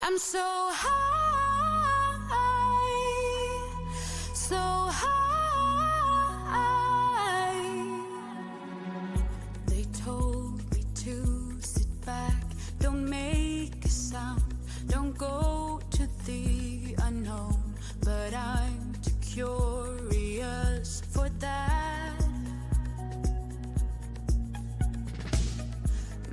I'm so high, so high. They told me to sit back, don't make a sound, don't go to the unknown. But I'm too curious for that.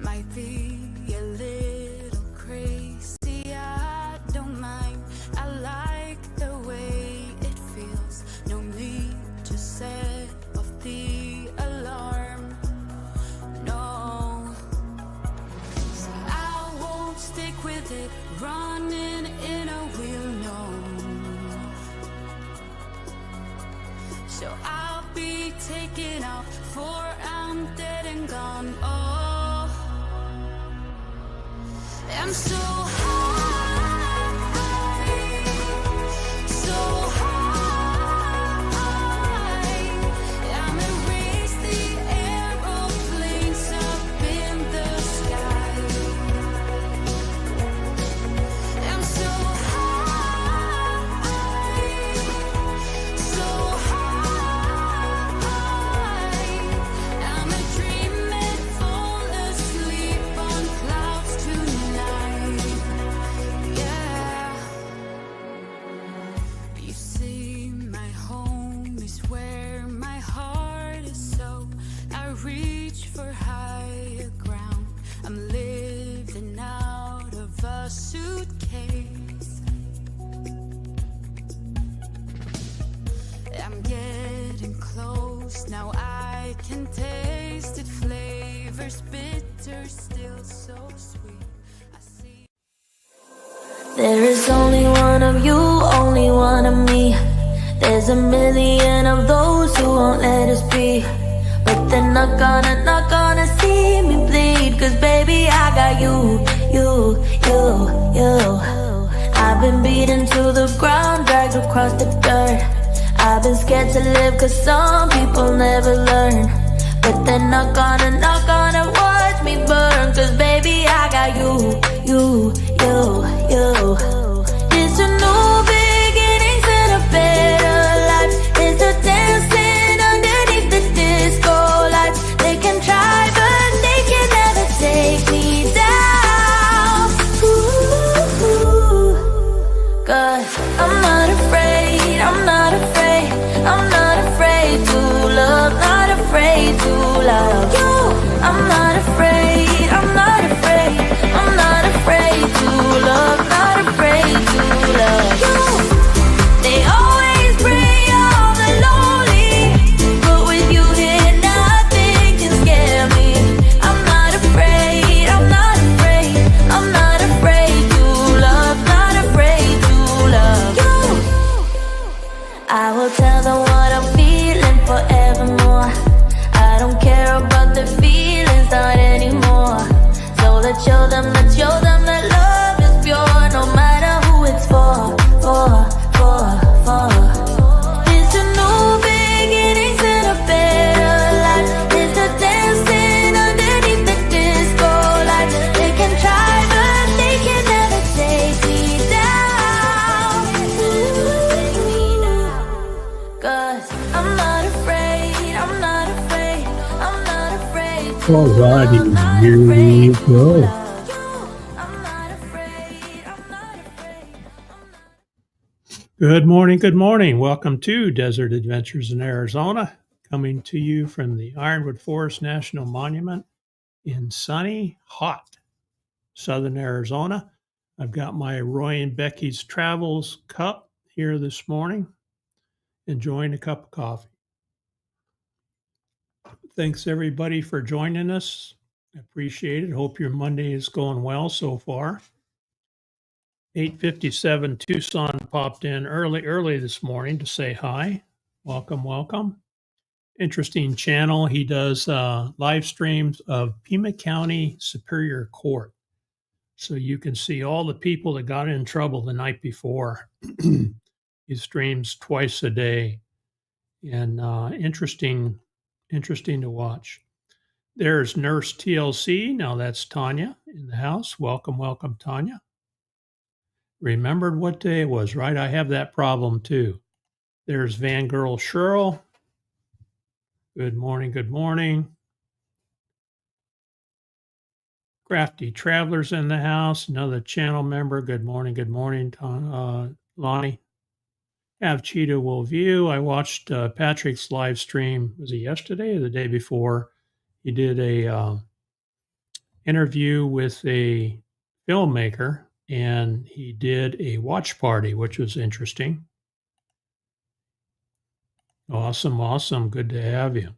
Might be a little crazy, I don't mind. I like the way it feels. No need to set off the alarm. No, see, I won't stick with it, running in a wheel, no. So I'll be taking off, for I'm dead and gone. Oh, I'm so high, so high. I'm erase the aeroplanes up in the sky. I'm so high, so high. I'm a dream and fall asleep on clouds tonight. Yeah. You see, my home is where my heart is, so I reach for higher ground. I'm living out of a suitcase. I'm getting close, now I can taste it. Flavors bitter, still so sweet. I see. There is only one of you, only one of me. There's a million of those who won't let us be. But they're not gonna see me bleed. Cause baby, I got you. I've been beaten to the ground, dragged across the dirt. I've been scared to live cause some people never learn. But they're not gonna watch me burn. Cause baby, I got you. It's a new beginnings and a better life. It's a dancing underneath the disco lights. They can try but they can never take me down. Ooh, cause I'm not afraid, I'm not afraid, I'm not afraid to love, not afraid to love you. I'm not afraid, I'm not afraid, I'm not afraid to love, not afraid to love you. They always bring all the lonely, but with you here nothing can scare me. I'm not afraid, I'm not afraid, I'm not afraid to love, not afraid to love you. I will tell them what I'm feeling forevermore. I don't care about the feelings, not anymore. So let's show them that love is pure, no matter who it's for. It's a new beginnings and a better life. It's a dancing underneath the disco lights. They can try but they can never take me down. Cause I'm not afraid, I'm not afraid, I'm not afraid to Alrighty, love, not here afraid we to go. love you. I'm not afraid, I'm not afraid, I'm not. Good morning, good morning. Welcome to Desert Adventures in Arizona, coming to you from the Ironwood Forest National Monument in sunny, hot southern Arizona. I've got my Roy and Becky's Travels cup here this morning, enjoying a cup of coffee. Thanks everybody for joining us. I appreciate it. Hope your Monday is going well so far. 8:57 Tucson popped in early this morning to say hi. Welcome. Interesting channel. He does live streams of Pima County Superior Court. So you can see all the people that got in trouble the night before. He streams twice a day, and interesting to watch. There's Nurse TLC. Now that's Tanya in the house. Welcome, Tanya. remembered what day it was, right? I have that problem too. There's Van Girl Cheryl. Good morning. Good morning. Crafty Travelers in the house. Another channel member. Good morning. Good morning, Lonnie. Have Cheetah will view. I watched Patrick's live stream. Was it yesterday or the day before? He did a interview with a filmmaker, and he did a watch party, which was interesting. Awesome, awesome. Good to have you.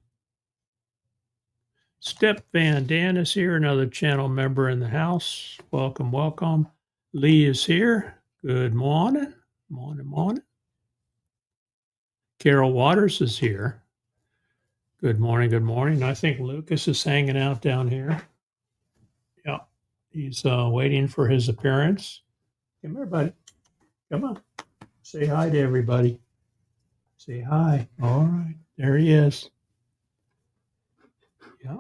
Step Van Dan is here, another channel member in the house. Welcome, welcome. Lee is here. Good morning. Morning, morning. Carol Waters is here. Good morning, good morning. I think Lucas is hanging out down here. Yeah, he's waiting for his appearance. Come here, buddy. Come on. Say hi to everybody. Say hi. All right. There he is. Yeah.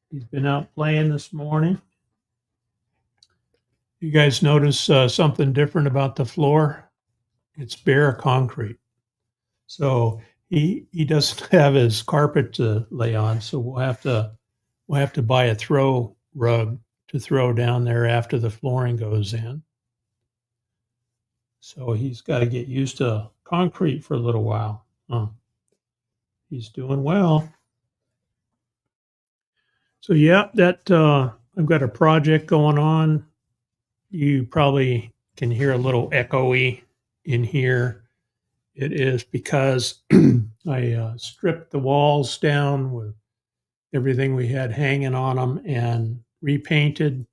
He's been out playing this morning. You guys notice something different about the floor? It's bare concrete. So he doesn't have his carpet to lay on, so we'll have to buy a throw rug to throw down there after the flooring goes in. So he's got to get used to concrete for a little while. He's doing well. So yeah, that I've got a project going on. You probably can hear a little echoey in here. It is because I stripped the walls down with everything we had hanging on them and repainted.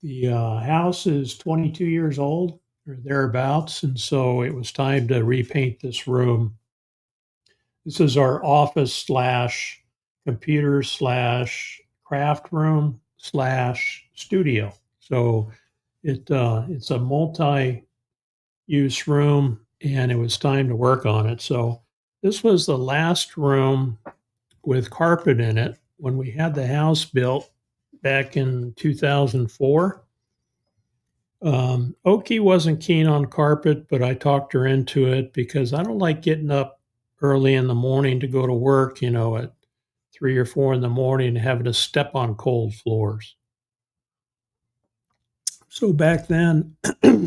The house is 22 years old or thereabouts, and so it was time to repaint this room. This is our office slash computer slash craft room slash studio. So it's a multi-use room, and it was time to work on it. So this was the last room with carpet in it when we had the house built back in 2004. Oki wasn't keen on carpet, but I talked her into it because I don't like getting up early in the morning to go to work, at 3 or 4 in the morning and having to step on cold floors. So back then,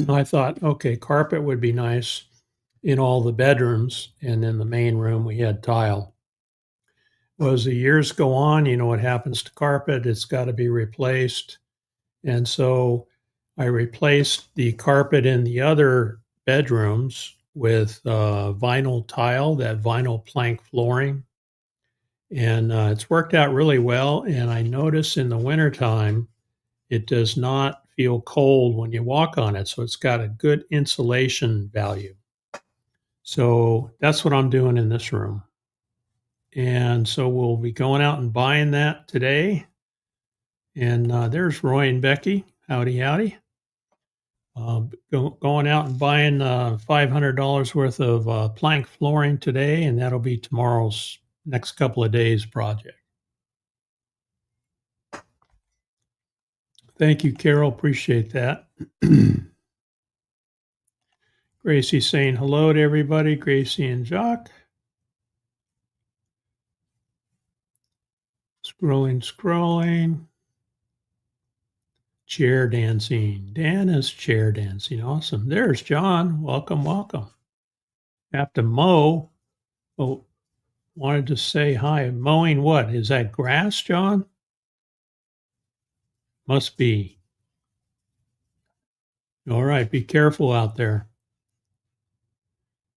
I thought, okay, carpet would be nice in all the bedrooms, and in the main room we had tile. Well, as the years go on, what happens to carpet? It's got to be replaced. And so I replaced the carpet in the other bedrooms with vinyl tile, that vinyl plank flooring. And it's worked out really well. And I notice in the wintertime, it does not feel cold when you walk on it. So it's got a good insulation value. So that's what I'm doing in this room. And so we'll be going out and buying that today. And there's Roy and Becky. Howdy, howdy. Going out and buying $500 worth of plank flooring today, and that'll be tomorrow's next couple of days project. Thank you, Carol. Appreciate that. Gracie saying hello to everybody. Gracie and Jock. Scrolling. Chair dancing. Dan is chair dancing. Awesome. There's John. Welcome, welcome. Have to mow. Oh, wanted to say hi. Mowing what? Is that grass, John? Must be. All right. Be careful out there.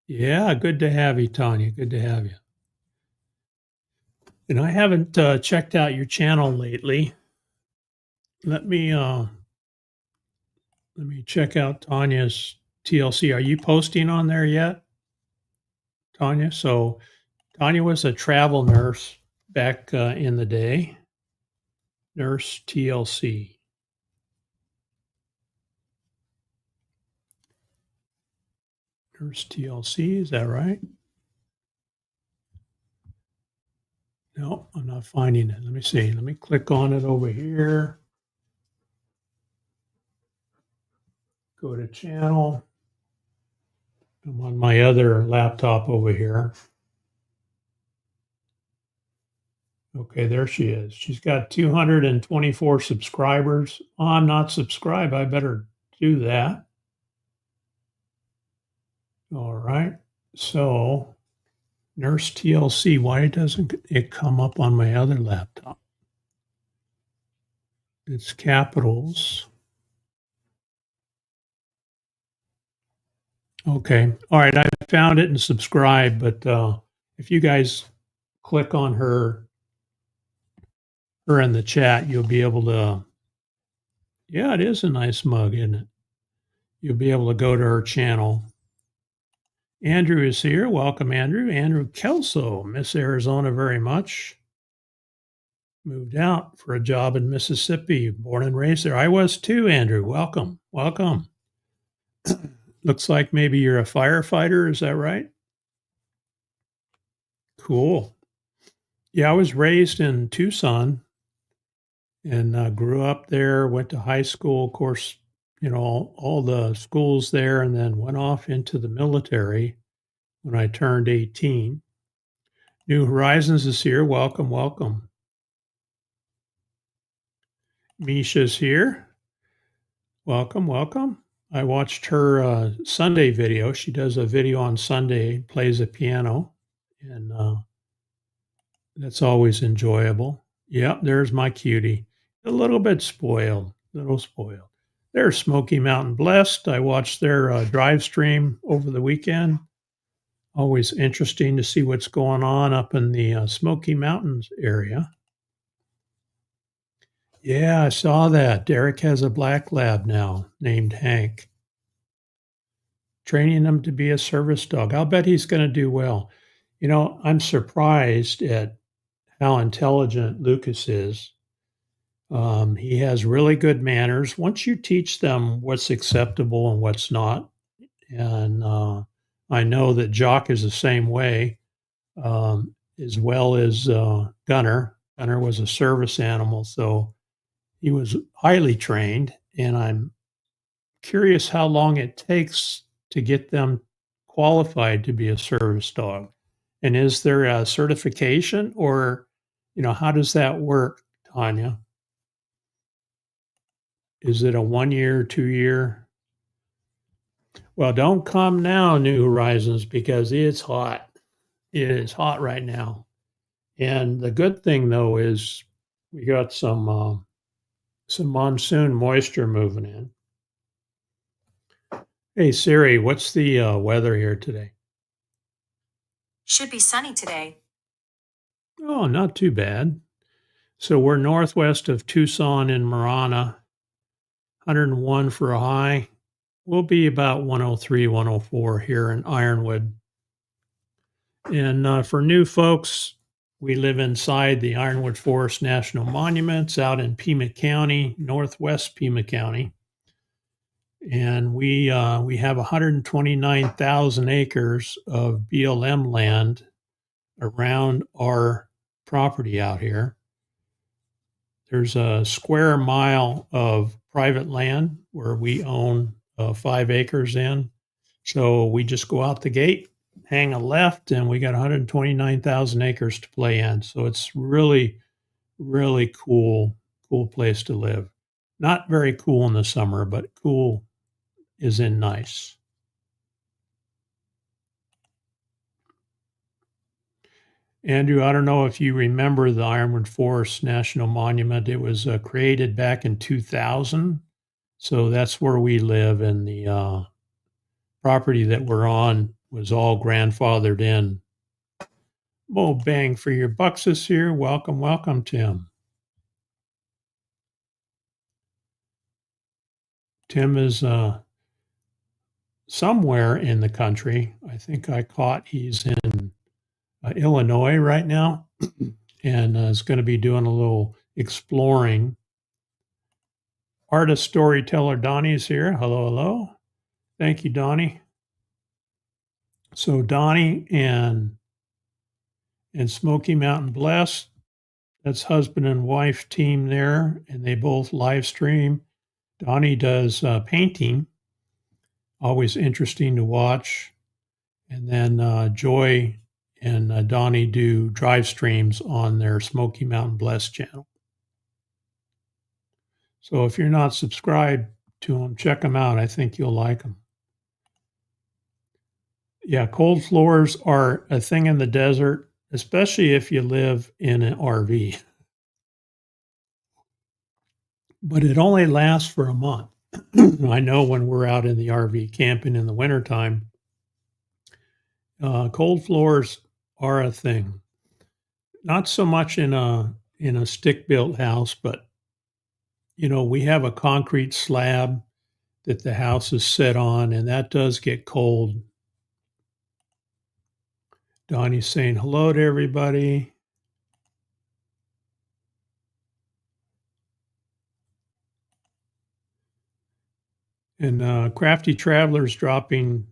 Yeah, good to have you, Tanya. Good to have you. And I haven't checked out your channel lately. Let me check out Tanya's TLC. Are you posting on there yet, Tanya? So Tanya was a travel nurse back in the day. Nurse TLC. Nurse TLC, is that right? No, I'm not finding it. Let me see. Let me click on it over here. Go to channel. I'm on my other laptop over here. Okay, there she is. She's got 224 subscribers. Oh, I'm not subscribed. I better do that. All right. So, Nurse TLC, why doesn't it come up on my other laptop? It's capitals. Okay. All right. I found it and subscribed, but if you guys click on her in the chat, you'll be able to. Yeah, it is a nice mug, isn't it? You'll be able to go to her channel. Andrew is here. Welcome, Andrew. Andrew Kelso, miss Arizona very much. Moved out for a job in Mississippi, born and raised there. I was too, Andrew. Welcome. Welcome. Looks like maybe you're a firefighter. Is that right? Cool. Yeah, I was raised in Tucson and grew up there, went to high school, of course, you know, all the schools there, and then went off into the military when I turned 18. New Horizons is here. Welcome, welcome. Misha's here. Welcome, welcome. I watched her Sunday video. She does a video on Sunday, plays a piano, and that's always enjoyable. Yep, there's my cutie. A little bit spoiled, little spoiled. There's Smoky Mountain Blessed. I watched their drive stream over the weekend. Always interesting to see what's going on up in the Smoky Mountains area. Yeah, I saw that. Derek has a black lab now named Hank. Training him to be a service dog. I'll bet he's going to do well. You know, I'm surprised at how intelligent Lucas is. He has really good manners. Once you teach them what's acceptable and what's not, and I know that Jock is the same way, as well as Gunner. Gunner was a service animal, so he was highly trained, and I'm curious how long it takes to get them qualified to be a service dog. And is there a certification, or, you know, how does that work, Tanya? Is it a 1 year, 2 year? Well, don't come now, New Horizons, because it's hot. It is hot right now. And the good thing, though, is we got some monsoon moisture moving in. Hey, Siri, what's the weather here today? Should be sunny today. Oh, not too bad. So we're northwest of Tucson in Marana, 101 for a high. We'll be about 103, 104 here in Ironwood. And for new folks, we live inside the Ironwood Forest National Monuments out in Pima County, northwest Pima County. And we have 129,000 acres of BLM land around our property out here. There's a square mile of private land where we own 5 acres in. So we just go out the gate, hang a left, and we got 129,000 acres to play in. So it's really, really cool place to live. Not very cool in the summer, but cool is in nice. Andrew, I don't know if you remember the Ironwood Forest National Monument. It was created back in 2000. So that's where we live, and the property that we're on was all grandfathered in. Mo Bang for Your Bucks is here. Welcome, welcome, Tim. Tim is somewhere in the country. I think I caught he's in Illinois right now and is going to be doing a little exploring. Artist storyteller Donnie is here. Hello, hello. Thank you, Donnie. So Donnie and Smoky Mountain Blessed, that's husband and wife team there, and they both live stream. Donnie does painting, Always interesting to watch. And then Joy and Donnie do drive streams on their Smoky Mountain Bless channel. So if you're not subscribed to them, check them out. I think you'll like them. Yeah, cold floors are a thing in the desert, especially if you live in an RV. But it only lasts for a month. I know when we're out in the RV camping in the wintertime, cold floors are a thing. Not so much in a stick-built house, but we have a concrete slab that the house is set on, and that does get cold. Donnie's saying hello to everybody. And Crafty Traveler's dropping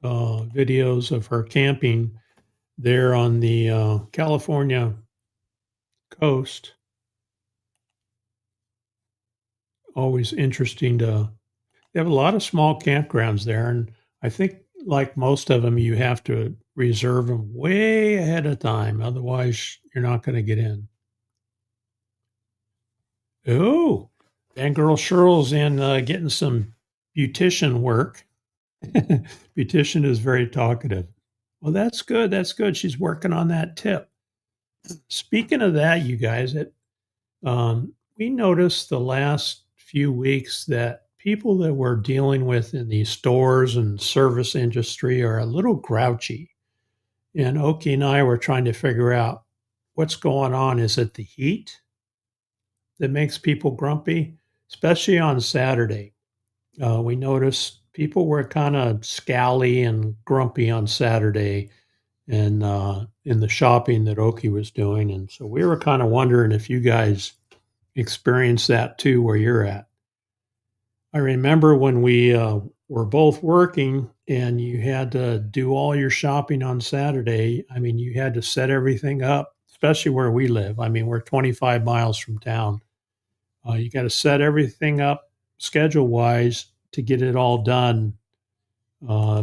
videos of her camping there on the California coast. Always interesting they have a lot of small campgrounds there, and I think like most of them, you have to reserve them way ahead of time. Otherwise, you're not going to get in. Oh, Fangirl Cheryl's in getting some beautician work. Beautician is very talkative. Well, that's good. That's good. She's working on that tip. Speaking of that, you guys, we noticed the last few weeks that people that we're dealing with in the stores and service industry are a little grouchy. And Oki and I were trying to figure out what's going on. Is it the heat that makes people grumpy? Especially on Saturday. We noticed people were kind of scowly and grumpy on Saturday and in the shopping that Oki was doing. And so we were kind of wondering if you guys experienced that too where you're at. I remember when we were both working and you had to do all your shopping on Saturday. I mean, you had to set everything up, especially where we live. I mean, we're 25 miles from town. You got to set everything up schedule-wise to get it all done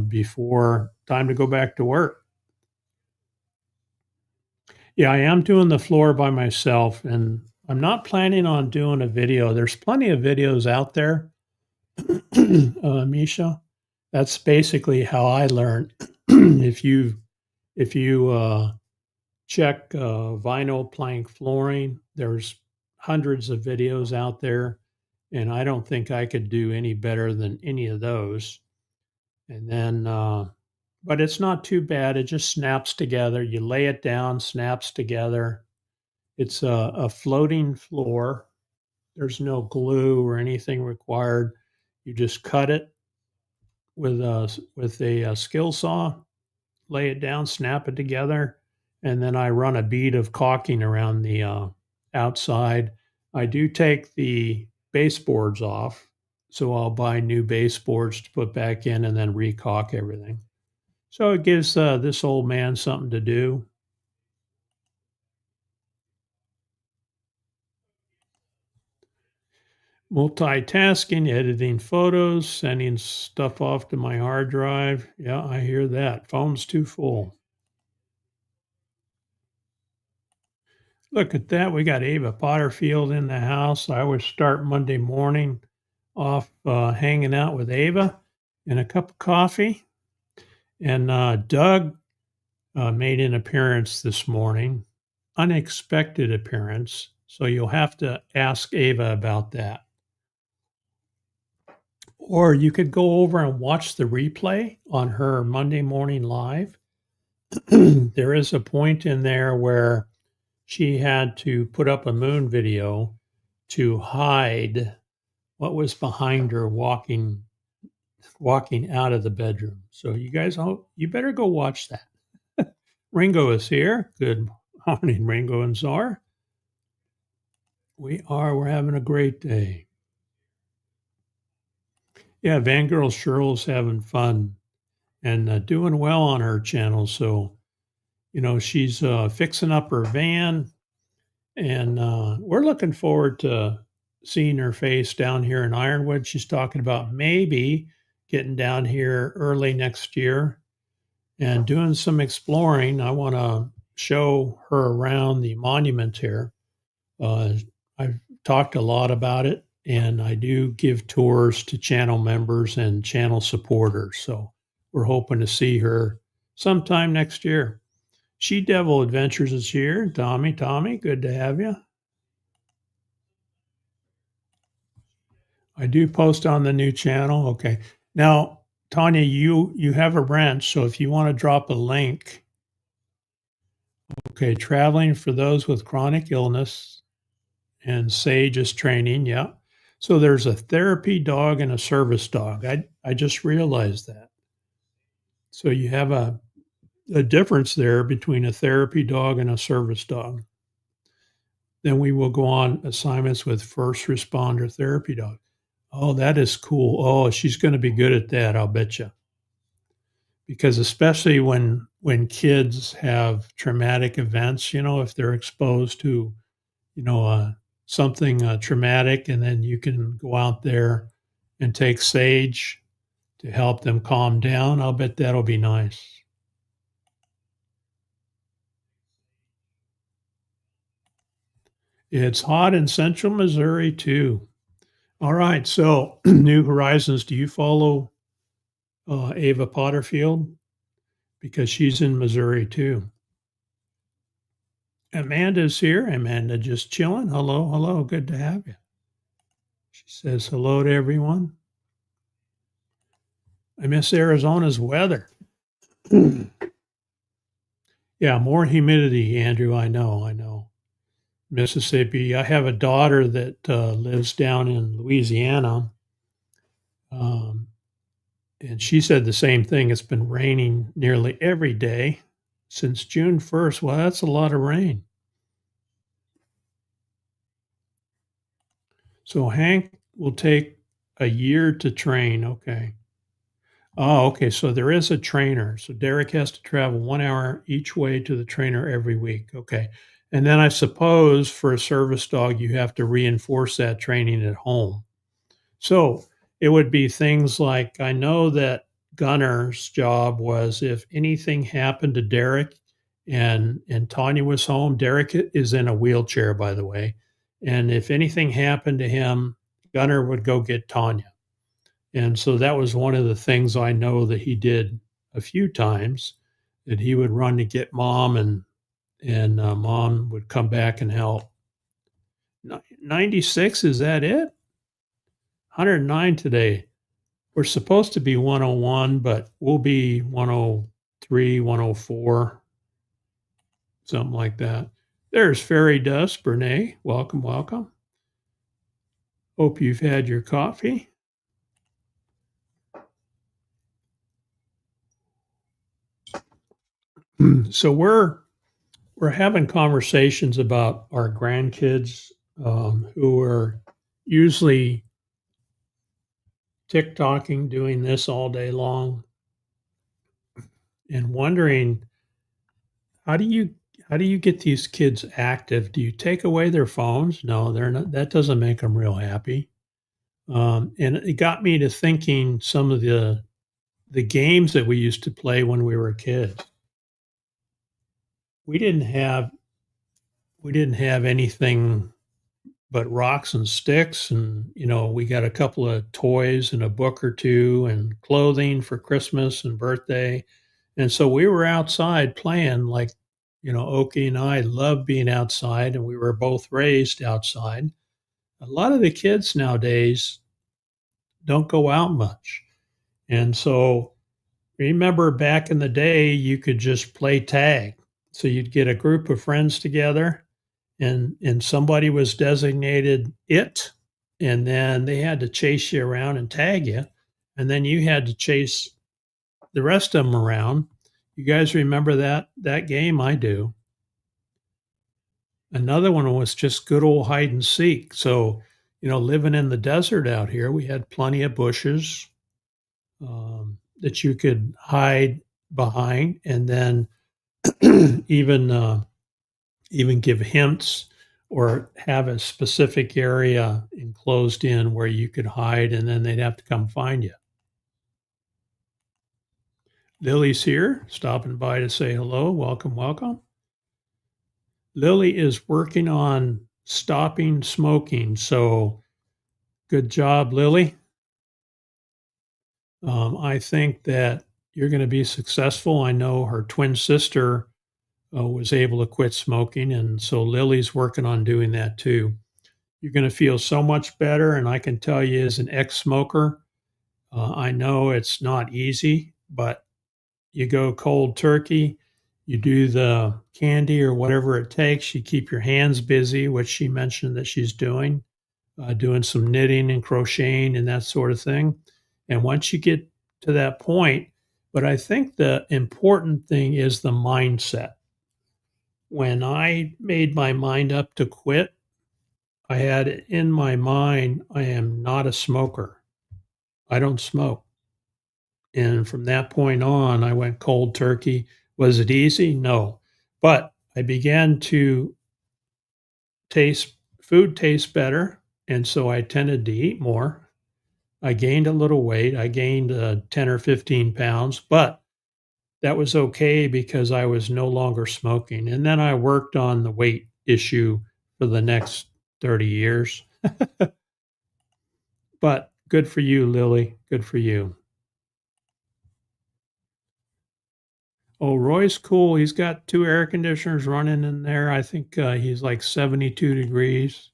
before time to go back to work. Yeah, I am doing the floor by myself, and I'm not planning on doing a video. There's plenty of videos out there, Misha. That's basically how I learned. If you check vinyl plank flooring, there's hundreds of videos out there, and I don't think I could do any better than any of those. And then, but it's not too bad. It just snaps together. You lay it down, snaps together. It's a floating floor. There's no glue or anything required. You just cut it with a skill saw, lay it down, snap it together, and then I run a bead of caulking around the outside. I do take the baseboards off, so I'll buy new baseboards to put back in and then recaulk everything. So it gives this old man something to do. Multitasking, editing photos, sending stuff off to my hard drive. Yeah, I hear that. Phone's too full. Look at that. We got Ava Potterfield in the house. I always start Monday morning off hanging out with Ava and a cup of coffee. And Doug made an appearance this morning, unexpected appearance. So you'll have to ask Ava about that. Or you could go over and watch the replay on her Monday morning live. There is a point in there where she had to put up a moon video to hide what was behind her walking out of the bedroom. So you guys, you better go watch that. Ringo is here. Good morning, Ringo and Czar. We're having a great day. Yeah, Fangirl Cheryl's having fun and doing well on her channel. So, she's fixing up her van, and we're looking forward to seeing her face down here in Ironwood. She's talking about maybe getting down here early next year and doing some exploring. I want to show her around the monument here. I've talked a lot about it, and I do give tours to channel members and channel supporters. So we're hoping to see her sometime next year. She Devil Adventures is here. Tommy, good to have you. I do post on the new channel. Okay. Now, Tanya, you have a wrench, so if you want to drop a link. Okay, traveling for those with chronic illness and Sage is training. Yeah. So there's a therapy dog and a service dog. I just realized that. So you have a difference there between a therapy dog and a service dog. Then we will go on assignments with first responder therapy dog. Oh, that is cool. Oh, she's going to be good at that, I'll bet you. Because especially when kids have traumatic events, if they're exposed to, something traumatic, and then you can go out there and take Sage to help them calm down. I'll bet that'll be nice. It's hot in central Missouri too. All right. So New Horizons, do you follow Ava Potterfield? Because she's in Missouri too. Amanda's here. Amanda just chilling. Hello. Good to have you. She says hello to everyone. I miss Arizona's weather. Yeah, more humidity, Andrew. I know. Mississippi. I have a daughter that lives down in Louisiana. And she said the same thing. It's been raining nearly every day since June 1st. Well, that's a lot of rain. So Hank will take a year to train. Okay. Oh, okay. So there is a trainer. So Derek has to travel 1 hour each way to the trainer every week. Okay. And then I suppose for a service dog, you have to reinforce that training at home. So it would be things like, I know that Gunner's job was if anything happened to Derek and Tanya was home. Derek is in a wheelchair, by the way. And if anything happened to him, Gunner would go get Tanya. And so that was one of the things I know that he did a few times, that he would run to get mom, and mom would come back and help. 96, is that it? 109 today. We're supposed to be 101, but we'll be 103, 104, something like that. There's Fairy Dust, Brene. Welcome. Hope you've had your coffee. So we're having conversations about our grandkids who are usually TikToking, doing this all day long, and wondering, how do you get these kids active? Do you take away their phones? No, they're not. That doesn't make them real happy. And it got me to thinking some of the games that we used to play when we were kids. We didn't have anything but rocks and sticks, and we got a couple of toys and a book or two and clothing for Christmas and birthday. And so we were outside playing, like, Oki and I love being outside, and we were both raised outside. A lot of the kids nowadays don't go out much. And so remember back in the day, you could just play tag. So you'd get a group of friends together, and somebody was designated it, and then they had to chase you around and tag you, and then you had to chase the rest of them around. You guys remember that game? I do. Another one was just good old hide and seek. So, living in the desert out here, we had plenty of bushes that you could hide behind, and then even give hints or have a specific area enclosed in where you could hide, and then they'd have to come find you. Lily's here, stopping by to say hello. Welcome, welcome. Lily is working on stopping smoking. So good job, Lily. I think that you're going to be successful. I know her twin sister was able to quit smoking. And so Lily's working on doing that too. You're going to feel so much better. And I can tell you, as an ex smoker, I know it's not easy, but you go cold turkey, you do the candy or whatever it takes, you keep your hands busy, which she mentioned that she's doing some knitting and crocheting and that sort of thing. And once you get to that point, but I think the important thing is the mindset. When I made my mind up to quit, I had in my mind, I am not a smoker. I don't smoke. And from that point on, I went cold turkey. Was it easy? No. But I began to taste food tastes better. And so I tended to eat more. I gained a little weight. I gained 10 or 15 pounds, but that was okay because I was no longer smoking. And then I worked on the weight issue for the next 30 years. But good for you, Lily. Good for you. Oh, Roy's cool. He's got 2 air conditioners running in there. I think, he's like 72 degrees.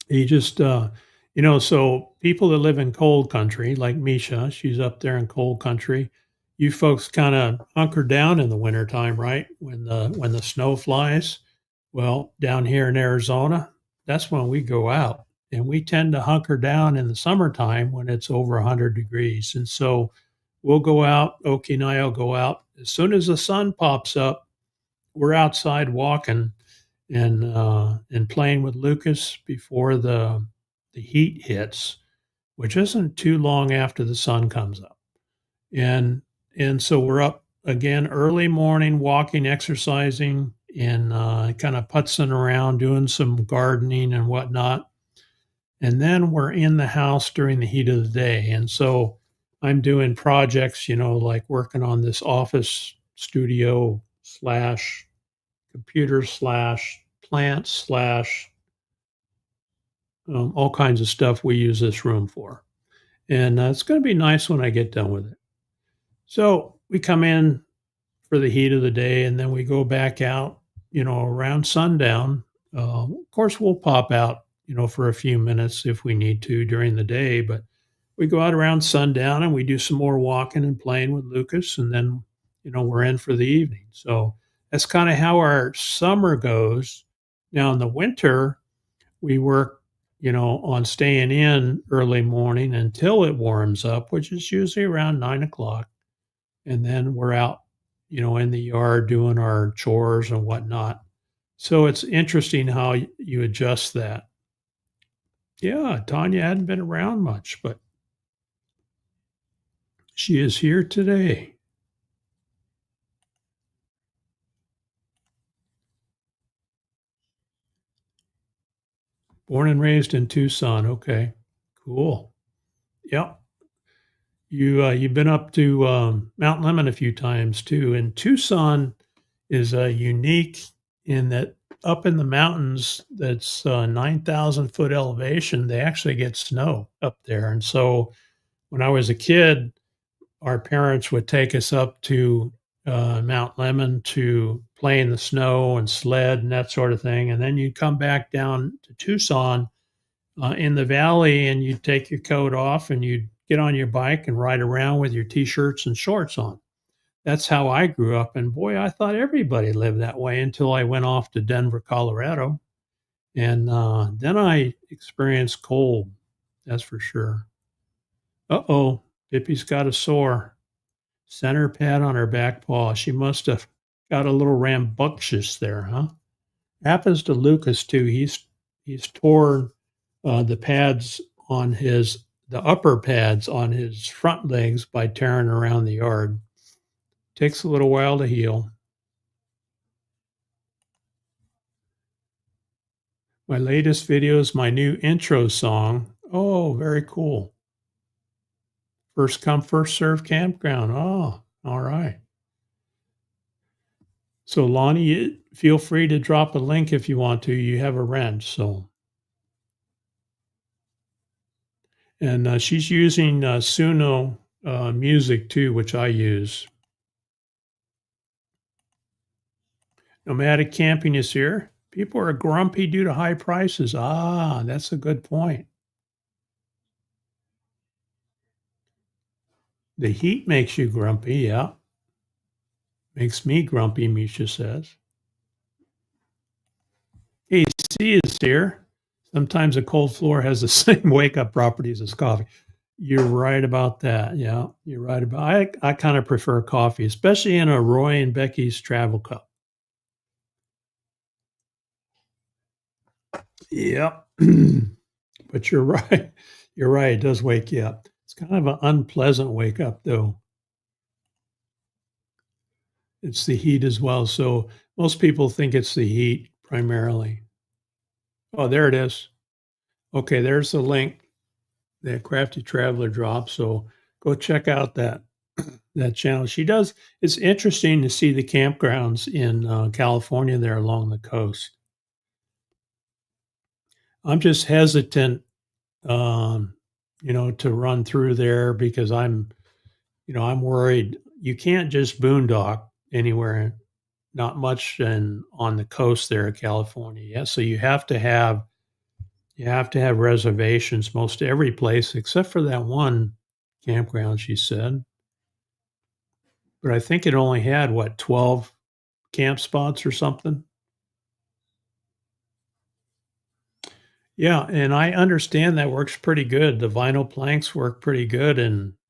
He just, so people that live in cold country, like Misha, she's up there in cold country. You folks kinda hunker down in the wintertime, right? When the snow flies. Well, down here in Arizona, that's when we go out, and we tend to hunker down in the summertime when it's over 100 degrees, and so we'll go out, Oki and I will go out. As soon as the sun pops up, we're outside walking and playing with Lucas before the heat hits, which isn't too long after the sun comes up. And and so we're up again early morning, walking, exercising, and kind of putzing around, doing some gardening and whatnot. And then we're in the house during the heat of the day. And so I'm doing projects, like working on this office studio slash computer slash plant slash all kinds of stuff we use this room for. And it's going to be nice when I get done with it. So we come in for the heat of the day and then we go back out, around sundown. Of course, we'll pop out, for a few minutes if we need to during the day, but we go out around sundown and we do some more walking and playing with Lucas. And then, we're in for the evening. So that's kind of how our summer goes. Now in the winter, we work, on staying in early morning until it warms up, which is usually around 9 o'clock. And then we're out, in the yard doing our chores and whatnot. So it's interesting how you adjust that. Yeah, Tanya hadn't been around much, but she is here today. Born and raised in Tucson. Okay, cool. Yep. You've been up to Mount Lemon a few times too, and Tucson is unique in that up in the mountains, that's 9,000 foot elevation. They actually get snow up there, and so when I was a kid, our parents would take us up to Mount Lemon to play in the snow and sled and that sort of thing, and then you'd come back down to Tucson in the valley, and you'd take your coat off and you'd get on your bike and ride around with your t-shirts and shorts on. That's how I grew up, and boy, I thought everybody lived that way until I went off to Denver, Colorado, and then I experienced cold. That's for sure. Uh-oh, Pippi's got a sore center pad on her back paw. She must have got a little rambunctious there, huh? Happens to Lucas too. He's torn the pads on the upper pads on his front legs by tearing around the yard. Takes a little while to heal. My latest video is my new intro song. Oh, very cool. First come, first serve campground. Oh, all right. So Lonnie, feel free to drop a link if you want to. You have a rent, so. And she's using Suno music too, which I use. Nomadic camping is here. People are grumpy due to high prices. Ah, that's a good point. The heat makes you grumpy, yeah. Makes me grumpy, Misha says. Hey, C is here. Sometimes a cold floor has the same wake-up properties as coffee. You're right about that. Yeah, you're right about. I kind of prefer coffee, especially in a Roy and Becky's travel cup. Yep. But you're right. You're right. It does wake you up. It's kind of an unpleasant wake up, though. It's the heat as well. So most people think it's the heat primarily. Oh, there it is. Okay, there's the link that Crafty Traveler dropped. So go check out that channel. She does. It's interesting to see the campgrounds in California there along the coast. I'm just hesitant, to run through there because I'm worried. You can't just boondock anywhere, not much on the coast there of California. Yeah, so you have to have reservations most every place except for that one campground, she said. But I think it only had 12 camp spots or something. Yeah, and I understand that works pretty good. The vinyl planks work pretty good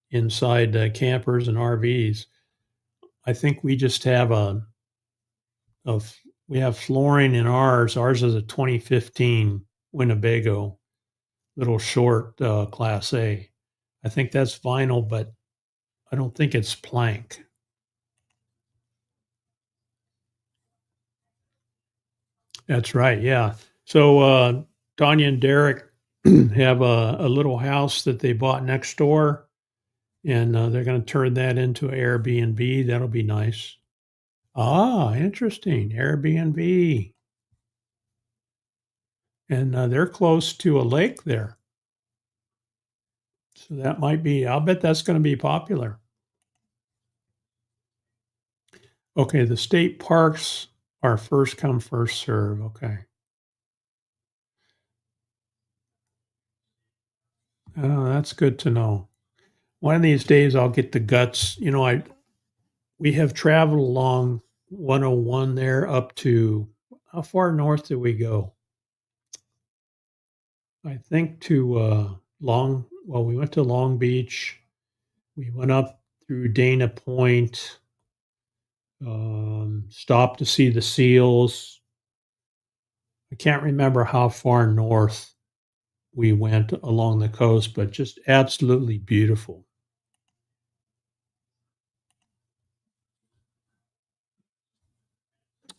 inside campers and RVs. I think we just have we have flooring in ours. Ours is a 2015 Winnebago, little short Class A. I think that's vinyl, but I don't think it's plank. That's right. Yeah. So Tanya and Derek have a little house that they bought next door, and they're going to turn that into Airbnb. That'll be nice. Ah, interesting. Airbnb. And they're close to a lake there. So that might be, I'll bet that's going to be popular. Okay, the state parks are first come, first serve. Okay. Oh, that's good to know. One of these days I'll get the guts. We have traveled along 101 there up to, how far north did we go? I think to we went to Long Beach. We went up through Dana Point, stopped to see the seals. I can't remember how far north we went along the coast, but just absolutely beautiful.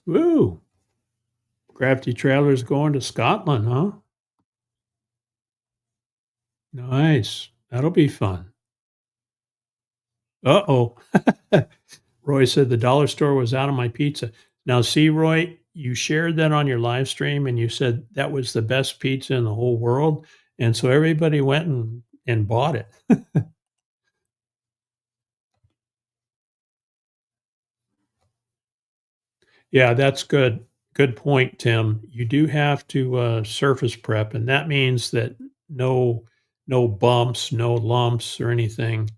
Woo! Crafty Traveler's going to Scotland, huh? Nice. That'll be fun. Uh-oh. Roy said the dollar store was out of my pizza. Now, see, Roy, you shared that on your live stream and you said that was the best pizza in the whole world. And so everybody went and bought it. Yeah, that's good. Good point, Tim. You do have to surface prep, and that means that no bumps, no lumps or anything.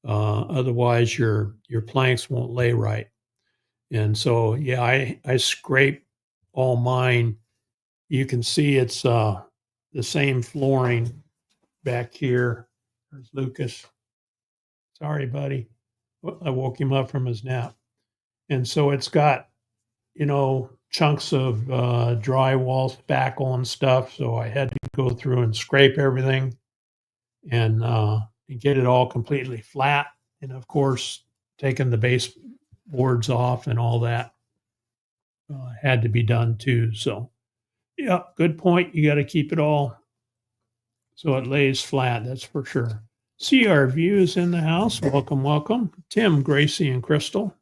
Otherwise, your planks won't lay right. And so, yeah, I scrape all mine. You can see it's the same flooring back here. There's Lucas. Sorry, buddy. I woke him up from his nap. And so it's got, chunks of drywall, spackle and stuff. So I had to go through and scrape everything and get it all completely flat. And of course, taking the baseboards off and all that had to be done too. So, yeah, good point. You got to keep it all so it lays flat. That's for sure. CR View is in the house. Welcome, welcome. Tim, Gracie, and Crystal.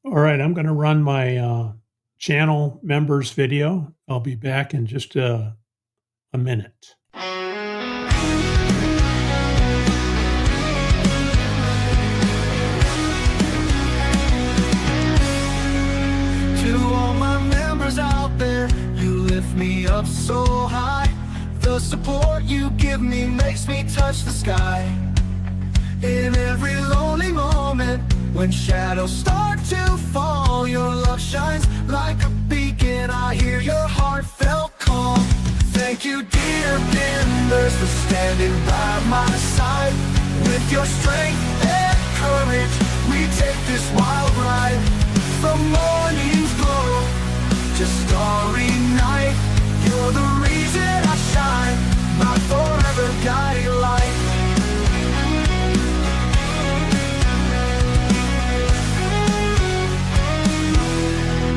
All right, I'm going to run my channel members video. I'll be back in just a minute. To all my members out there, you lift me up so high. The support you give me makes me touch the sky. In every lonely moment, when shadows start to fall, your love shines like a beacon. I hear your heartfelt call. Thank you, dear members, for standing by my side. With your strength and courage, we take this wild ride. From morning's glow to starry night, you're the reason I shine, my forever guiding light.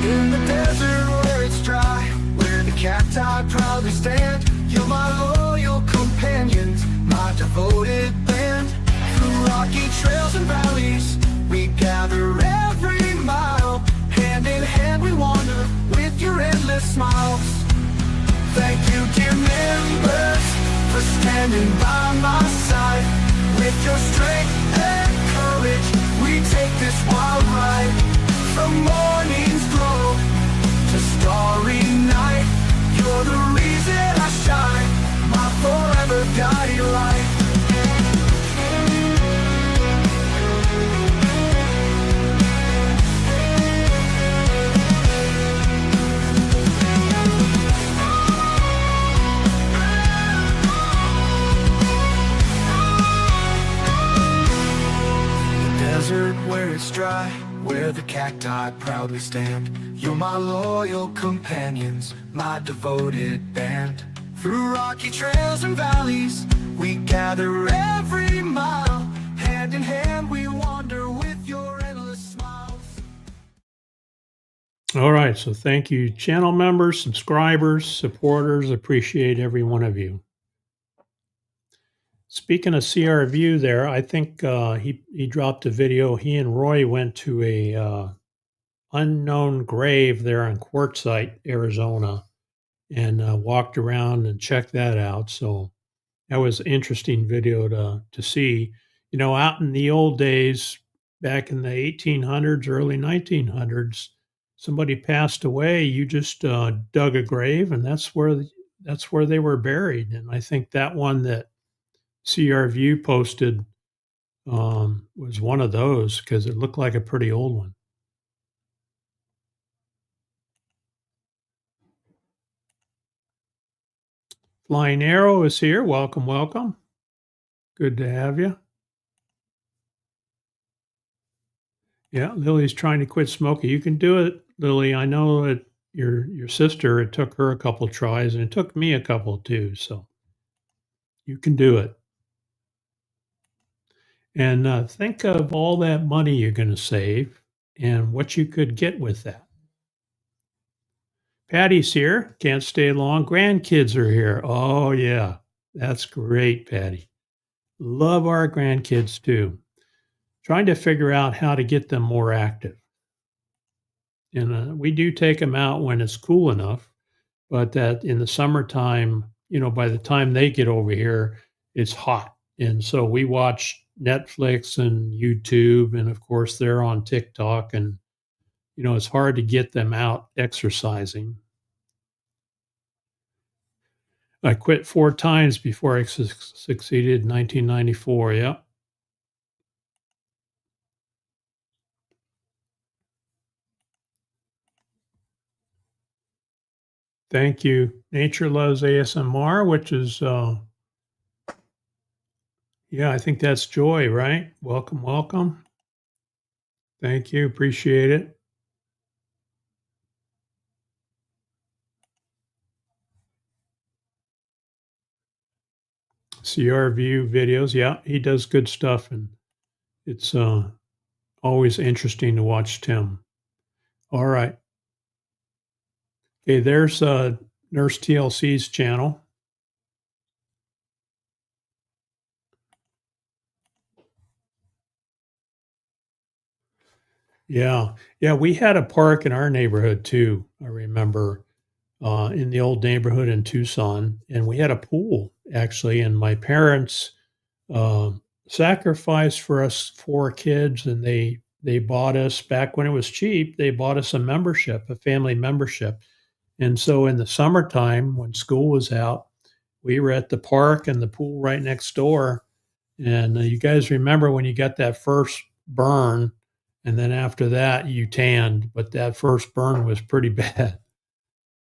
In the desert where it's dry, where the cacti proudly stand, you're my loyal companions, my devoted band. Through rocky trails and valleys, we gather every mile. Hand in hand we wander with your endless smiles. Thank you, dear members, for standing by my side. With your strength and courage, we take this wild ride. From morning's glow to starry night, you're the reason I shine, my forever guiding light. Desert where it's dry, where the cacti proudly stand, you're my loyal companions, my devoted band. Through rocky trails and valleys, we gather every mile. Hand in hand we wander with your endless smiles. All right, so thank you, channel members, subscribers, supporters. Appreciate every one of you. Speaking of CR View there, I think he dropped a video. He and Roy went to a unknown grave there in Quartzsite, Arizona, and walked around and checked that out. So that was an interesting video to see. You know, out in the old days, back in the 1800s, early 1900s, somebody passed away. You just dug a grave, and that's where they were buried. And I think that one that CR View posted was one of those because it looked like a pretty old one. Flying Arrow is here. Welcome, welcome. Good to have you. Yeah, Lily's trying to quit smoking. You can do it, Lily. I know that your sister, it took her a couple tries, and it took me a couple too. So you can do it. And think of all that money you're going to save and what you could get with that. Patty's here. Can't stay long. Grandkids are here. Oh, yeah. That's great, Patty. Love our grandkids too. Trying to figure out how to get them more active. And we do take them out when it's cool enough, but that in the summertime, you know, by the time they get over here, it's hot. And so we watch Netflix and YouTube, and of course they're on TikTok, and you know, it's hard to get them out exercising. I quit 4 times before I succeeded in 1994. Yeah. Thank you. Nature Loves ASMR, which is, yeah, I think that's Joy, right? Welcome, welcome. Thank you. Appreciate it. CR View videos. Yeah, he does good stuff, and it's Always interesting to watch Tim. All right. Okay, there's Nurse TLC's channel. Yeah. Yeah, we had a park in our neighborhood too, I remember, in the old neighborhood in Tucson, and we had a pool actually, and my parents, sacrificed for us 4 kids, and they bought us back when it was cheap, they bought us a membership, a family membership, and so in the summertime, when school was out, we were at the park and the pool right next door, and, you guys remember when you got that first burn, and then after that, you tanned, but that first burn was pretty bad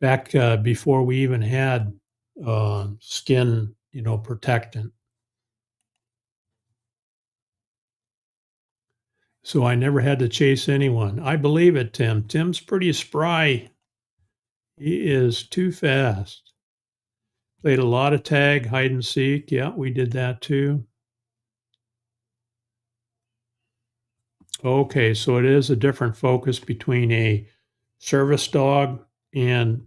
back, before we even had, skin, protectant. So I never had to chase anyone. I believe it, Tim. Tim's pretty spry. He is too fast. Played a lot of tag, hide and seek. Yeah, we did that too. Okay, so it is a different focus between a service dog and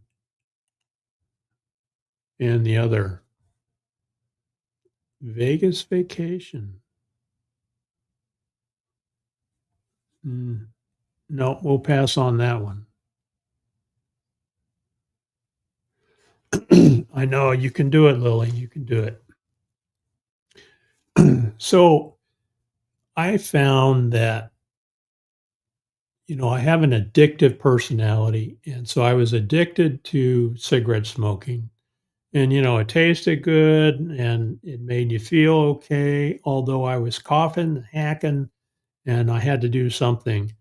the other. Vegas vacation. No, we'll pass on that one. I know you can do it, Lily. You can do it. So I found that, I have an addictive personality. And so I was addicted to cigarette smoking. And, it tasted good and it made you feel okay, although I was coughing, hacking, and I had to do something.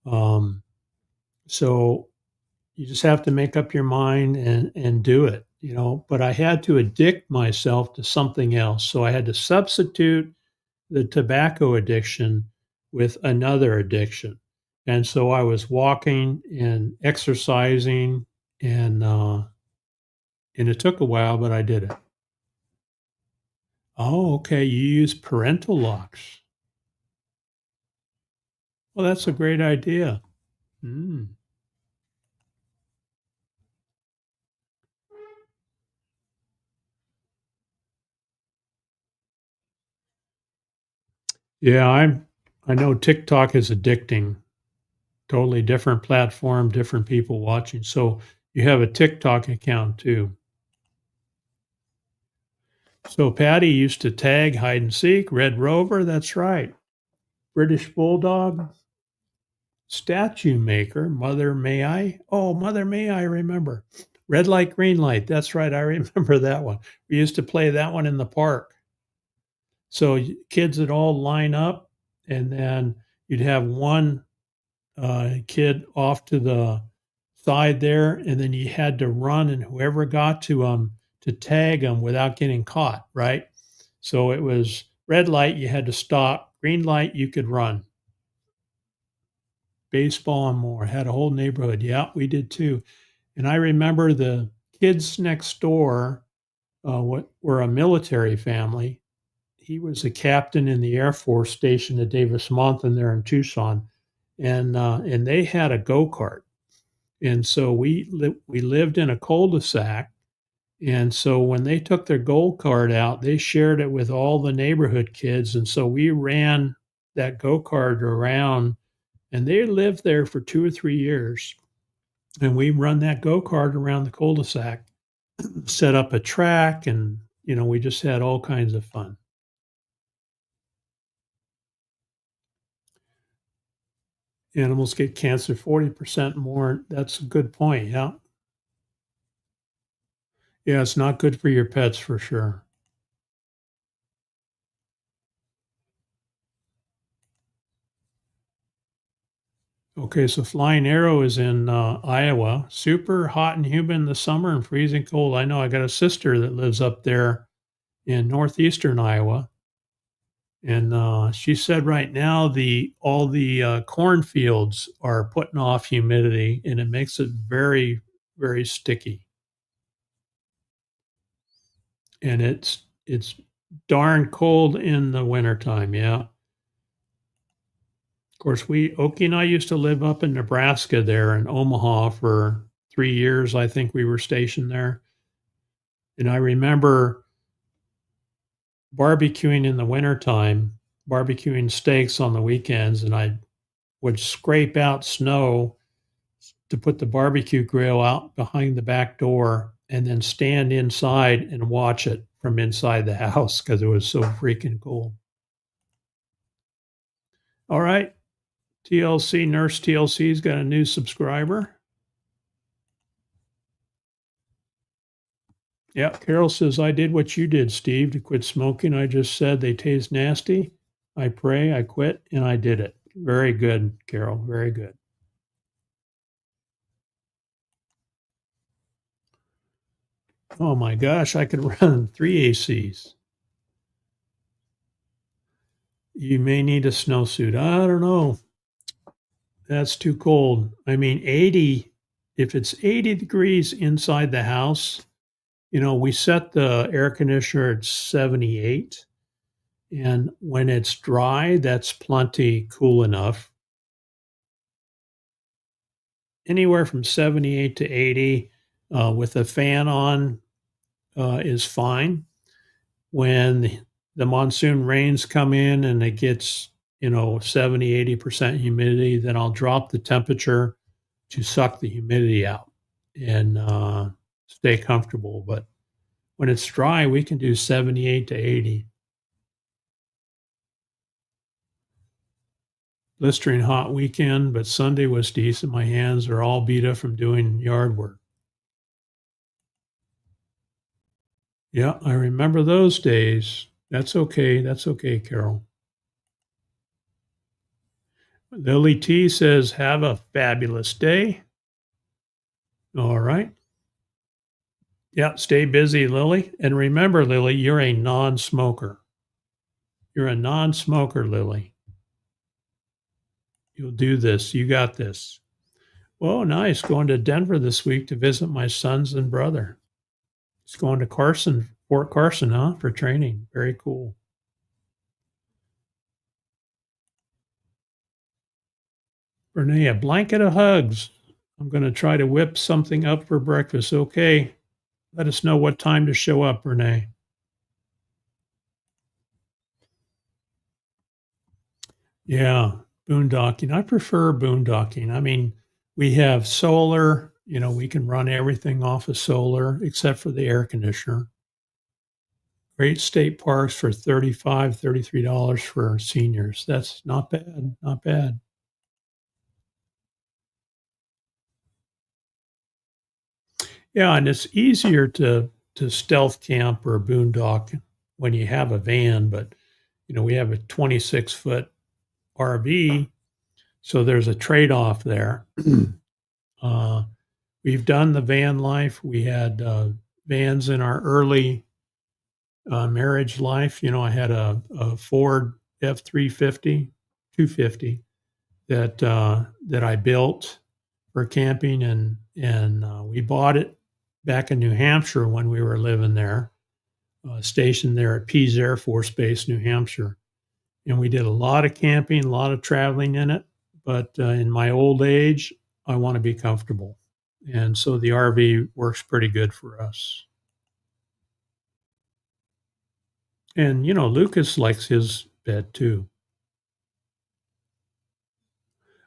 Um, so you just have to make up your mind and do it, but I had to addict myself to something else. So I had to substitute the tobacco addiction with another addiction. And so I was walking and exercising and it took a while, but I did it. Oh, okay. You use parental locks. Well, that's a great idea. Mm. Yeah, I know TikTok is addicting. Totally different platform, different people watching. So you have a TikTok account too. So Patty used to tag hide and seek, Red Rover, that's right. British Bulldog, statue maker, Mother May I. Oh, Mother May I remember. Red light, green light. That's right. I remember that one. We used to play that one in the park. So kids would all line up, and then you'd have one kid off to the side there, and then you had to run, and whoever got to tag them without getting caught, right? So it was red light, you had to stop. Green light, you could run. Baseball and more. Had a whole neighborhood. Yeah, we did too. And I remember the kids next door, what were a military family. He was a captain in the Air Force stationed at Davis Monthan there in Tucson, and they had a go-kart. And so we lived in a cul-de-sac, and so when they took their go-kart out, they shared it with all the neighborhood kids, and so we ran that go-kart around, and they lived there for 2 or 3 years, and we run that go-kart around the cul-de-sac, set up a track, and, we just had all kinds of fun. Animals get cancer 40% more. That's a good point, yeah. Yeah, it's not good for your pets for sure. Okay, so Flying Arrow is in, Iowa. Super hot and humid in the summer and freezing cold. I know I got a sister that lives up there in northeastern Iowa, and, she said right now all the, cornfields are putting off humidity, and it makes it very, very sticky. And it's darn cold in the wintertime, yeah. Of course, Okie and I used to live up in Nebraska there in Omaha for 3 years. I think we were stationed there. And I remember barbecuing in the wintertime, barbecuing steaks on the weekends, and I would scrape out snow to put the barbecue grill out behind the back door and then stand inside and watch it from inside the house because it was so freaking cool. All right. TLC, Nurse TLC's got a new subscriber. Yeah, Carol says, I did what you did, Steve, to quit smoking. I just said they taste nasty. I pray, I quit, and I did it. Very good, Carol. Very good. Oh my gosh, I could run 3 ACs. You may need a snowsuit. I don't know. That's too cold. I mean, 80, if it's 80 degrees inside the house, you know, we set the air conditioner at 78. And when it's dry, that's plenty cool enough. Anywhere from 78 to 80 with a fan on is fine. When the monsoon rains come in and it gets, 70, 80% humidity, then I'll drop the temperature to suck the humidity out and stay comfortable. But when it's dry, we can do 78 to 80. Blistering hot weekend, but Sunday was decent. My hands are all beat up from doing yard work. Yeah, I remember those days. That's okay. That's okay, Carol. Lily T says, have a fabulous day. All right. Yeah, stay busy, Lily. And remember, Lily, you're a non-smoker. You're a non-smoker, Lily. You'll do this. You got this. Whoa, nice. Going to Denver this week to visit my sons and brother. He's going to Fort Carson, huh, for training. Very cool. Renee, a blanket of hugs. I'm going to try to whip something up for breakfast. Okay. Let us know what time to show up, Renee. Yeah, boondocking. I prefer boondocking. I mean, we have solar, we can run everything off of solar except for the air conditioner. Great state parks for $35, $33 for seniors. That's not bad, not bad. Yeah, and it's easier to stealth camp or boondock when you have a van, but we have a 26-foot RV, so there's a trade-off there. We've done the van life. We had vans in our early marriage life. I had a Ford F-350, 250 that I built for camping, and we bought it back in New Hampshire when we were living there, stationed there at Pease Air Force Base, New Hampshire. And we did a lot of camping, a lot of traveling in it. But in my old age, I want to be comfortable. And so the RV works pretty good for us. And, Lucas likes his bed too.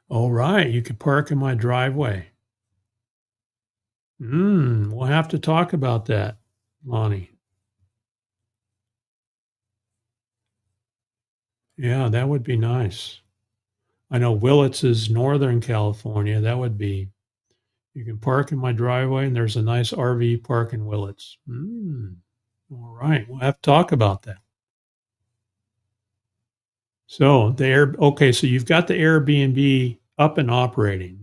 All right, you can park in my driveway. We'll have to talk about that, Lonnie. Yeah, that would be nice. I know Willits is Northern California. That would be, you can park in my driveway and there's a nice RV park in Willits. All right, we'll have to talk about that. So so you've got the Airbnb up and operating.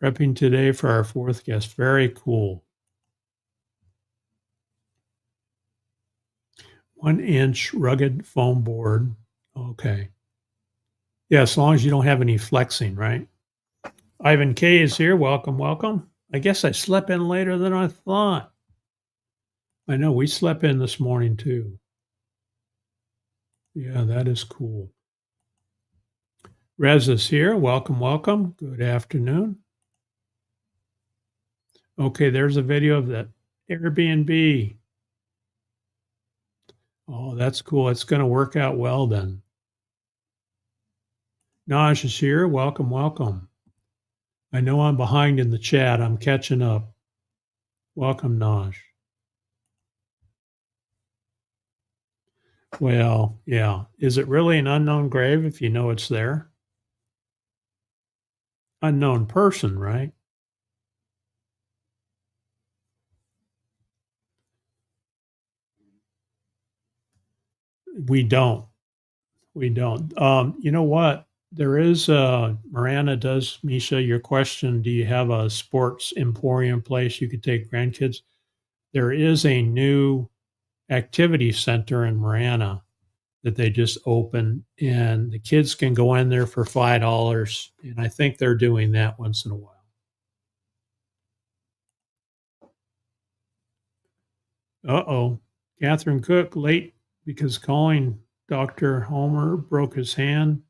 Prepping today for our 4th guest. Very cool. 1-inch rugged foam board. Okay. Yeah, as long as you don't have any flexing, right? Ivan K is here. Welcome, welcome. I guess I slept in later than I thought. I know, we slept in this morning too. Yeah, that is cool. Rez is here. Welcome, welcome. Good afternoon. Okay, there's a video of that Airbnb. Oh, that's cool. It's going to work out well then. Naj is here. Welcome, welcome. I know I'm behind in the chat. I'm catching up. Welcome, Naj. Well, yeah. Is it really an unknown grave if you know it's there? Unknown person, right? We don't. We don't. You know what? There is Miranda does, Misha, your question, do you have a sports emporium place you could take grandkids? There is a new activity center in Marana that they just opened, and the kids can go in there for $5, and I think they're doing that once in a while. Uh-oh. Catherine Cook late because calling Dr. Homer broke his hand.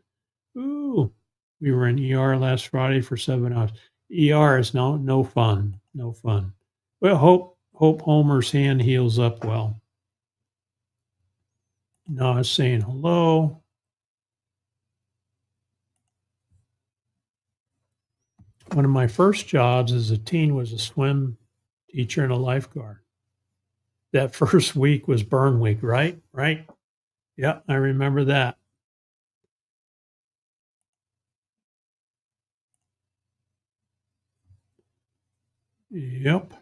Ooh, we were in ER last Friday for 7 hours. ER is no fun, no fun. Well, hope Homer's hand heals up well. Noah's saying hello. One of my first jobs as a teen was a swim teacher and a lifeguard. That first week was burn week, right? Right? Yeah, I remember that. Yep.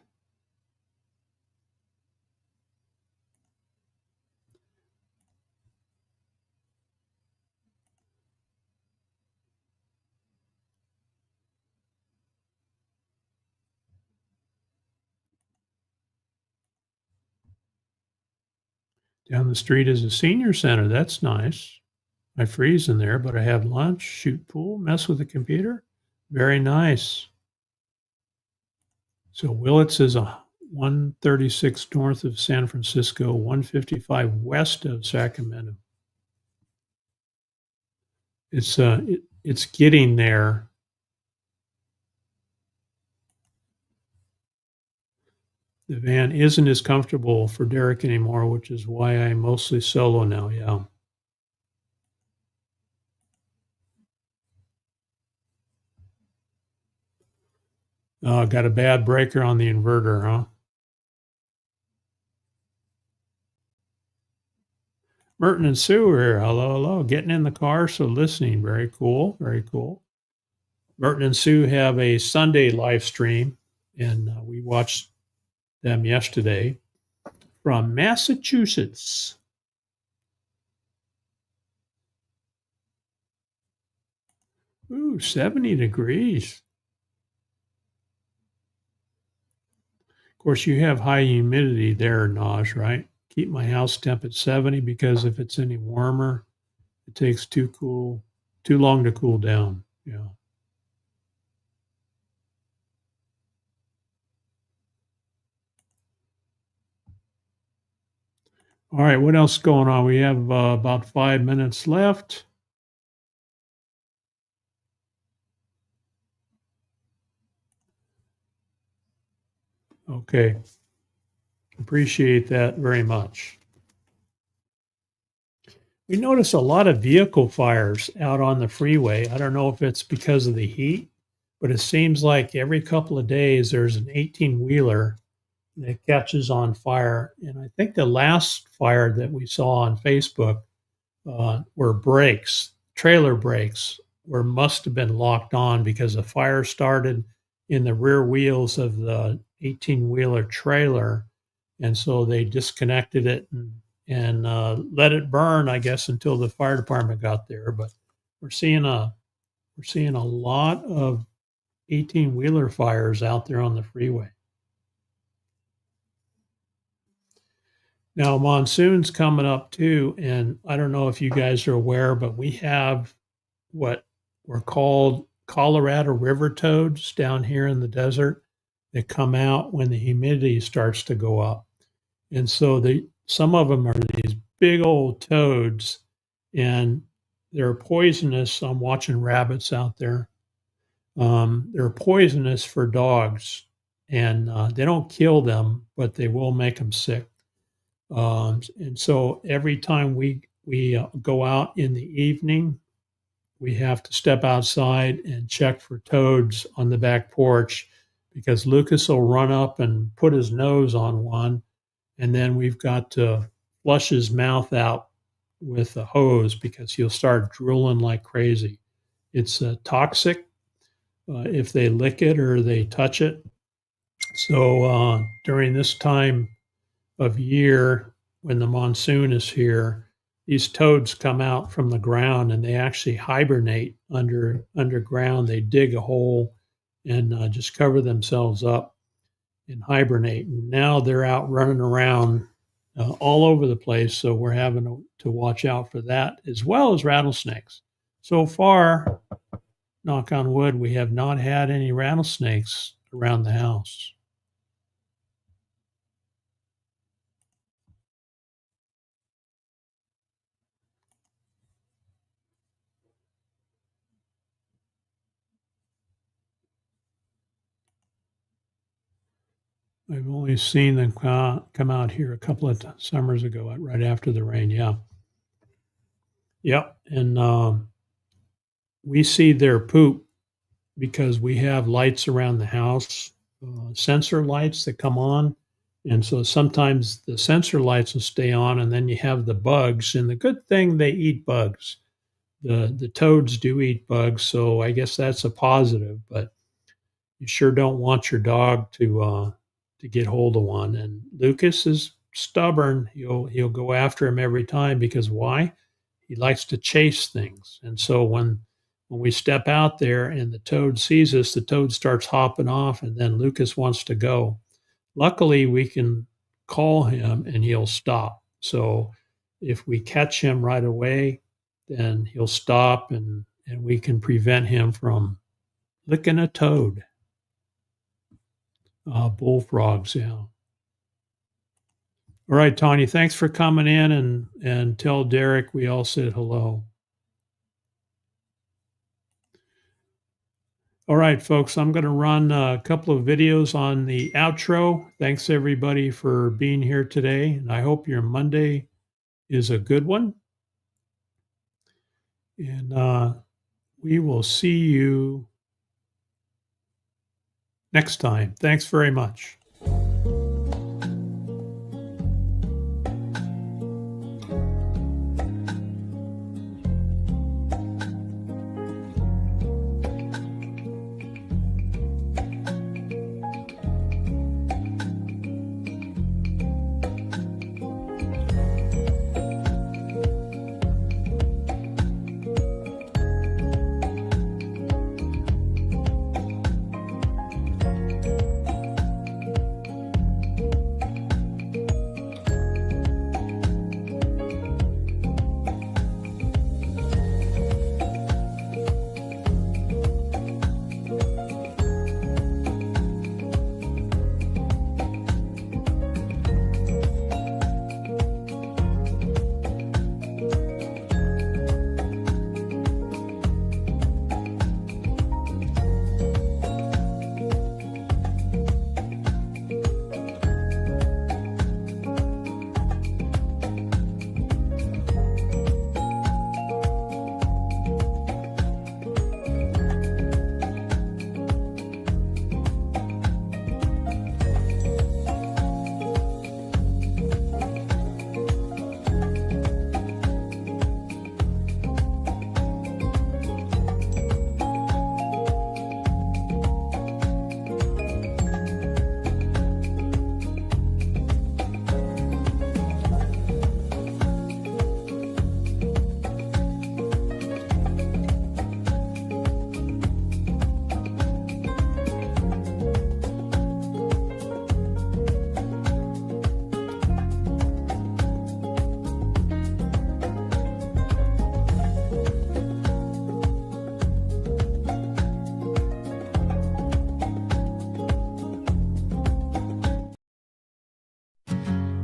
Down the street is a senior center. That's nice. I freeze in there, but I have lunch, shoot pool, mess with the computer. Very nice. So Willits is a 136 north of San Francisco, 155 west of Sacramento. It's getting there. The van isn't as comfortable for Derek anymore, which is why I'm mostly solo now. Yeah. Got a bad breaker on the inverter, huh? Merton and Sue are here. Hello, hello. Getting in the car, so listening. Very cool. Very cool. Merton and Sue have a Sunday live stream, and we watched them yesterday from Massachusetts. Ooh, 70 degrees. Of course, you have high humidity there, Naj, right? Keep my house temp at 70 because if it's any warmer, it takes too long to cool down. Yeah. All right, what else is going on? We have about 5 minutes left. Okay. Appreciate that very much. We notice a lot of vehicle fires out on the freeway. I don't know if it's because of the heat, but it seems like every couple of days there's an 18-wheeler that catches on fire. And I think the last fire that we saw on Facebook were brakes, trailer brakes, were must have been locked on because the fire started in the rear wheels of the 18-wheeler trailer. And so they disconnected it and let it burn, I guess, until the fire department got there. But we're seeing a lot of 18-wheeler fires out there on the freeway. Now, monsoon's coming up too, and I don't know if you guys are aware, but we have what were called Colorado river toads down here in the desert that come out when the humidity starts to go up. And so some of them are these big old toads, and they're poisonous. I'm watching rabbits out there. They're poisonous for dogs, and they don't kill them, but they will make them sick. And so every time we go out in the evening, we have to step outside and check for toads on the back porch, because Lucas will run up and put his nose on one, and then we've got to flush his mouth out with a hose because he'll start drooling like crazy. It's toxic if they lick it or they touch it. So during this time of year, when the monsoon is here, these toads come out from the ground and they actually hibernate underground. They dig a hole and just cover themselves up and hibernate. And now they're out running around all over the place. So we're having to watch out for that, as well as rattlesnakes. So far, knock on wood, we have not had any rattlesnakes around the house. I've only seen them come out here a couple of summers ago, right after the rain. Yeah. Yep. And we see their poop because we have lights around the house, sensor lights that come on. And so sometimes the sensor lights will stay on, and then you have the bugs. And the good thing, they eat bugs. The toads do eat bugs, so I guess that's a positive. But you sure don't want your dog to get hold of one. And Lucas is stubborn. He'll go after him every time, because why? He likes to chase things. And so when we step out there and the toad sees us, the toad starts hopping off, and then Lucas wants to go. Luckily, we can call him and he'll stop. So if we catch him right away, then he'll stop, and we can prevent him from licking a toad. Bullfrogs, yeah. All right, Tanya, thanks for coming in, and tell Derek we all said hello. All right, folks, I'm going to run a couple of videos on the outro. Thanks, everybody, for being here today, and I hope your Monday is a good one. And we will see you next time. Thanks very much.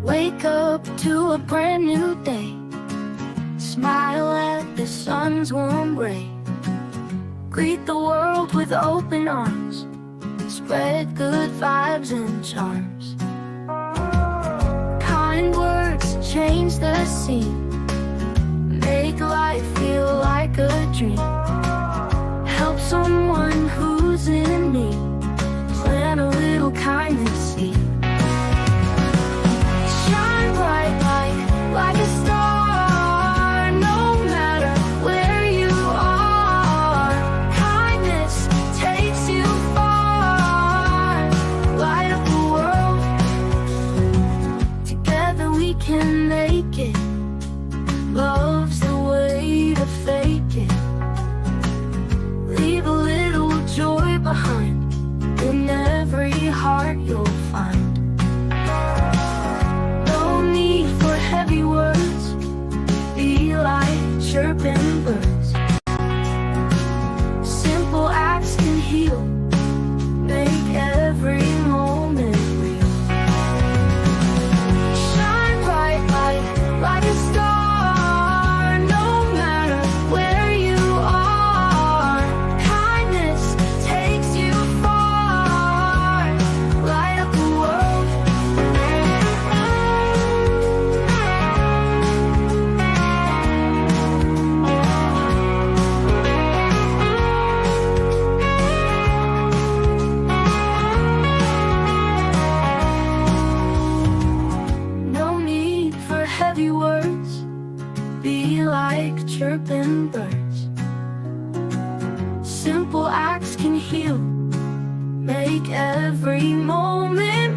Wake up to a brand new day. Smile at the sun's warm ray. Greet the world with open arms. Spread good vibes and charms. Kind words change the scene. Make life feel like a dream. Help someone who's in need. Plant a little kindness seed. Shine bright like a star, no matter where you are. Kindness takes you far. Light up the world. Together we can make it. Love's the way to fake it. Leave a little joy behind in every heart you'll find. No need for heavy words. Be like chirping birds. Simple acts can heal. Make every moment real. Shine bright like a star, no matter where you are. Kindness takes you far. Light up the world. No need for heavy words. Be like chirping birds. Simple acts can heal. Make every moment